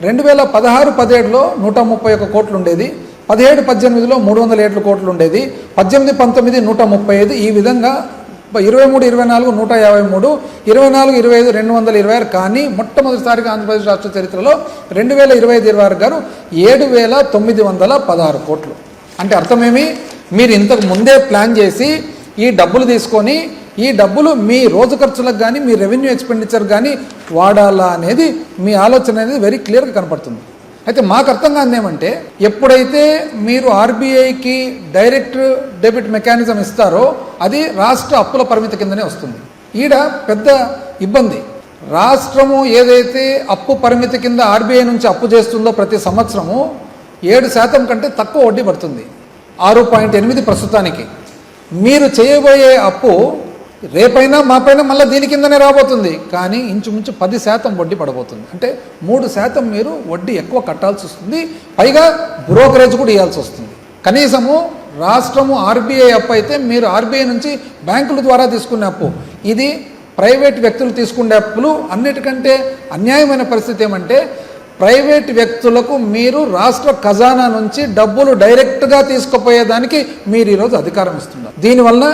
2016-17లో 131 కోట్లు ఉండేది, 17-18లో 307 కోట్లు ఉండేది, 18-19 135, ఈ విధంగా 23-24 153, 24-25 226. కానీ మొట్టమొదటిసారిగా ఆంధ్రప్రదేశ్ రాష్ట్ర చరిత్రలో 2025-26 గారు 7,916 కోట్లు. అంటే అర్థమేమి, మీరు ఇంతకు ముందే ప్లాన్ చేసి ఈ డబ్బులు తీసుకొని ఈ డబ్బులు మీ రోజు ఖర్చులకు కానీ మీ రెవెన్యూ ఎక్స్పెండిచర్ కానీ వాడాలా అనేది మీ ఆలోచన అనేది వెరీ క్లియర్గా కనపడుతుంది. అయితే మాకు అర్థం కాదు ఏమంటే, ఎప్పుడైతే మీరు ఆర్బీఐకి డైరెక్ట్ డెబిట్ మెకానిజం ఇస్తారో అది రాష్ట్ర అప్పుల పరిమితి కిందనే వస్తుంది. ఈడ పెద్ద ఇబ్బంది, రాష్ట్రము ఏదైతే అప్పు పరిమితి కింద ఆర్బీఐ నుంచి అప్పు చేస్తుందో ప్రతి సంవత్సరము 7% కంటే తక్కువ వడ్డీ పడుతుంది, 6.8 ప్రస్తుతానికి. మీరు చేయబోయే అప్పు రేపైనా మాపైనా మళ్ళీ దీని కిందనే రాబోతుంది, కానీ ఇంచుమించు 10% వడ్డీ పడబోతుంది. అంటే 3% మీరు వడ్డీ ఎక్కువ కట్టాల్సి వస్తుంది, పైగా బ్రోకరేజ్ కూడా ఇవ్వాల్సి వస్తుంది. కనీసము రాష్ట్రము ఆర్బీఐ అప్పు అయితే మీరు ఆర్బీఐ నుంచి బ్యాంకుల ద్వారా తీసుకునే అప్పు, ఇది ప్రైవేట్ వ్యక్తులు తీసుకునే అప్పులు. అన్నిటికంటే అన్యాయమైన పరిస్థితి ఏమంటే, ప్రైవేట్ వ్యక్తులకు మీరు రాష్ట్ర ఖజానా నుంచి డబ్బులు డైరెక్ట్గా తీసుకుపోయేదానికి మీరు ఈరోజు అధికారం ఇస్తున్నారు. దీనివల్ల